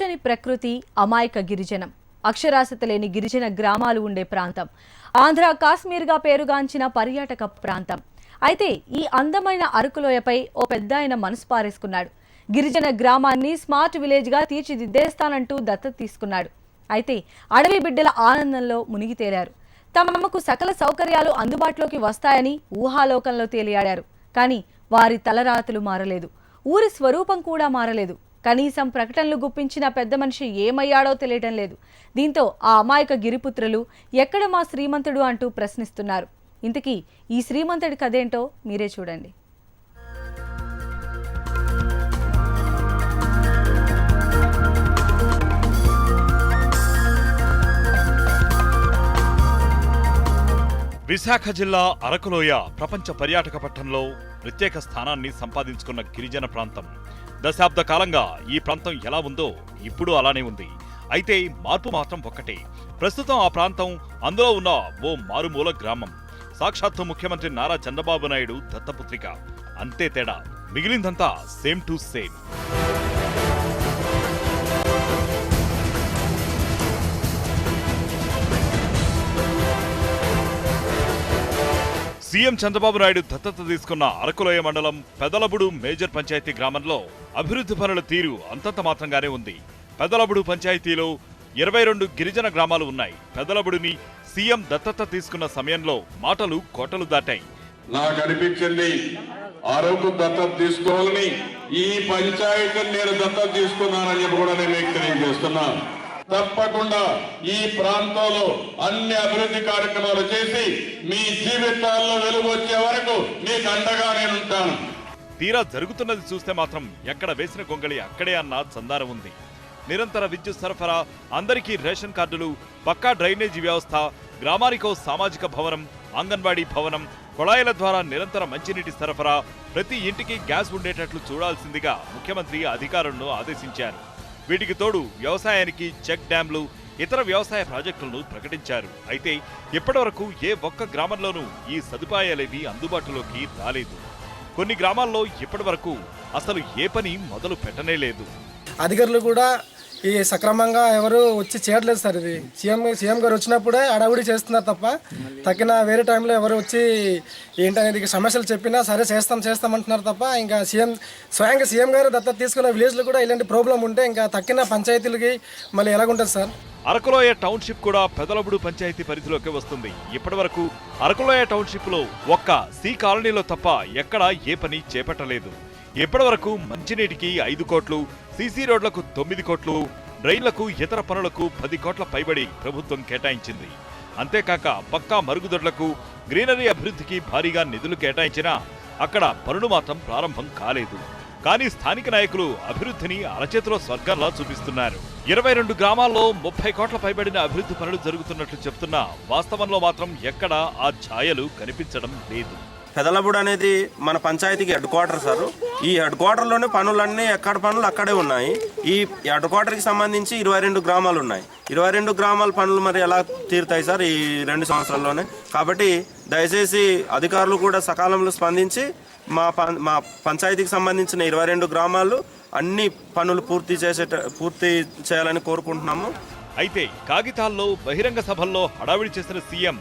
పచ్చని ప్రకృతి, అమాయక గిరిజనం, అక్షరాస్యత లేని గిరిజన గ్రామాలు ఉండే ప్రాంతం. ఆంధ్ర కాశ్మీర్గా పేరుగాంచిన పర్యాటక ప్రాంతం. అయితే ఈ అందమైన అరకులోయపై ఓ పెద్దాయన మనసు పారేసుకున్నాడు. గిరిజన గ్రామాన్ని స్మార్ట్ విలేజ్గా తీర్చిదిద్దేస్తానంటూ దత్తత తీసుకున్నాడు. అయితే అడవి బిడ్డల ఆనందంలో మునిగి తేలారు. తమకు సకల సౌకర్యాలు అందుబాటులోకి వస్తాయని ఊహాలోకంలో తేలియాడారు. కానీ వారి తలరాతలు మారలేదు, ఊరి స్వరూపం కూడా మారలేదు. కనీసం ప్రకటనలు గుప్పించిన పెద్ద మనిషి ఏమయ్యాడో తెలియటం లేదు. దీంతో ఆ అమాయక గిరిపుత్రులు ఎక్కడ మా శ్రీమంతుడు అంటూ ప్రశ్నిస్తున్నారు. ఇంతకీ ఈ శ్రీమంతుడి కథేంటో మీరే చూడండి. విశాఖ జిల్లా అరకులోయ ప్రపంచ పర్యాటక పట్టణంలో ప్రత్యేక స్థానాన్ని సంపాదించుకున్న గిరిజన ప్రాంతం. దశాబ్ద కాలంగా ఈ ప్రాంతం ఎలా ఉందో ఇప్పుడు అలానే ఉంది. అయితే మార్పు మాత్రం ఒక్కటే. ప్రస్తుతం ఆ ప్రాంతం అందులో ఉన్న ఓ మారుమూల గ్రామం. సాక్షాత్తు ముఖ్యమంత్రి నారా చంద్రబాబు నాయుడు దత్తపుత్రిక. అంతే తేడా, మిగిలిందంతా same to same. CM Chandrababu Naidu దత్తత తీసుకున్న అరకులోయ మండలం పెదలబుడు మేజర్ పంచాయతీ గ్రామంలో అభివృద్ధి పనుల తీరు అంతంత మాత్రంగానే ఉంది. పెదలబుడు పంచాయతీలో 22 గిరిజన గ్రామాలు ఉన్నాయి. పెదలబుడిని సీఎం దత్తత తీసుకున్న సమయంలో మాటలు కోటలు దాటాయి. నాకు అనిపించింది అరకు దత్తత తీసుకోవాలని, ఈ పంచాయతీని నేను దత్తత తీసుకున్నానని చెప్పి కూడా నేను మీకు తెలియజేస్తున్నాను. తప్పకుండా ఈ ప్రాంతంలో అన్ని అభివృద్ధి కార్యక్రమాలు చేసి మీ జీవితాల్లో వెలుగు వచ్చే వరకు మీకు అండగా నేను ఉంటాను. తీరా జరుగుతున్నది చూస్తే మాత్రం ఎక్కడ వేసిన గొంగళి అక్కడే అన్న చందారం ఉంది. నిరంతర విద్యుత్ సరఫరా, అందరికీ రేషన్ కార్డులు, పక్కా డ్రైనేజీ వ్యవస్థ, గ్రామానికో సామాజిక భవనం, అంగన్వాడీ భవనం, కొళాయిల ద్వారా నిరంతర మంచినీటి సరఫరా, ప్రతి ఇంటికి గ్యాస్ ఉండేటట్లు చూడాల్సిందిగా ముఖ్యమంత్రి అధికారులను ఆదేశించారు. వీటికి తోడు వ్యవసాయానికి చెక్ డ్యాంలు, ఇతర వ్యవసాయ ప్రాజెక్టులను ప్రకటించారు. అయితే ఇప్పటివరకు ఏ ఒక్క గ్రామంలోనూ ఈ సదుపాయాలేవి అందుబాటులోకి రాలేదు. కొన్ని గ్రామాల్లో ఇప్పటివరకు అసలు ఏ పని మొదలు పెట్టనే లేదు. అధికారులు కూడా ఈ సక్రమంగా ఎవరు వచ్చి చేయట్లేదు సార్. ఇది సీఎం గారు వచ్చినప్పుడే అడవుడి చేస్తున్నారు తప్ప తగ్గిన వేరే టైంలో ఎవరు వచ్చి ఏంటనేది సమస్యలు చెప్పినా సరే చేస్తామంటున్నారు తప్ప ఇంకా స్వయంగా సీఎం గారు దత్తత తీసుకున్న విలేజ్లో కూడా ఇలాంటి ప్రాబ్లం ఉంటే ఇంకా తక్కిన పంచాయతీలకి మళ్ళీ ఎలాగుంటుంది సార్? అరకులోయ టౌన్షిప్ కూడా పెదలబుడు పంచాయతీ పరిధిలోకి వస్తుంది. ఇప్పటి వరకు అరకులోయ టౌన్షిప్ లో ఒక్క సి కాలనీలో తప్ప ఎక్కడా ఏ పని చేపట్టలేదు. ఇప్పటి వరకు మంచినీటికి 5 కోట్లు, సీసీ రోడ్లకు 9 కోట్లు, డ్రైన్లకు ఇతర పనులకు 10 కోట్ల పైబడి ప్రభుత్వం కేటాయించింది. అంతేకాక పక్కా మరుగుదొడ్లకు, గ్రీనరీ అభివృద్ధికి భారీగా నిధులు కేటాయించినా అక్కడ పనులు మాత్రం ప్రారంభం కాలేదు. కానీ స్థానిక నాయకులు అభివృద్ధిని అరచేతిలో స్వర్గంలా చూపిస్తున్నారు. 22 గ్రామాల్లో 30 కోట్ల పైబడిన అభివృద్ధి పనులు జరుగుతున్నట్లు చెప్తున్నా వాస్తవంలో మాత్రం ఎక్కడా ఆ ఛాయలు కనిపించడం లేదు. పెదలబుడు అనేది మన పంచాయతీకి హెడ్ క్వార్టర్ సార్. ఈ హెడ్ క్వార్టర్లోనే పనులన్నీ ఎక్కడ పనులు అక్కడే ఉన్నాయి. ఈ హెడ్ క్వార్టర్కి సంబంధించి 22 గ్రామాలు ఉన్నాయి. 22 గ్రామాల పనులు మరి ఎలా తీరుతాయి సార్ ఈ 2 సంవత్సరాల్లోనే? కాబట్టి దయచేసి అధికారులు కూడా సకాలంలో స్పందించి మా పంచాయతీకి సంబంధించిన 22 గ్రామాలు అన్ని పనులు పూర్తి చేయాలని కోరుకుంటున్నాము. అయితే కాగితాల్లో, బహిరంగ సభల్లో హడావిడి చేసిన సీఎం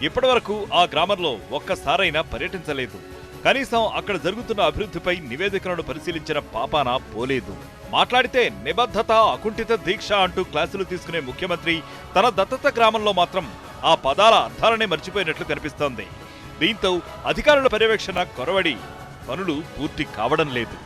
ఇప్పటి వరకు ఆ గ్రామంలో ఒక్కసారైనా పర్యటించలేదు. కనీసం అక్కడ జరుగుతున్న అభివృద్ధిపై నివేదికలను పరిశీలించిన పాపాన పోలేదు. మాట్లాడితే నిబద్ధత, అకుంఠిత దీక్ష అంటూ క్లాసులు తీసుకునే ముఖ్యమంత్రి తన దత్తత గ్రామంలో మాత్రం ఆ పదాల అర్థాలనే మర్చిపోయినట్లు కనిపిస్తోంది. దీంతో అధికారుల పర్యవేక్షణ కొరవడి పనులు పూర్తి కావడం లేదు.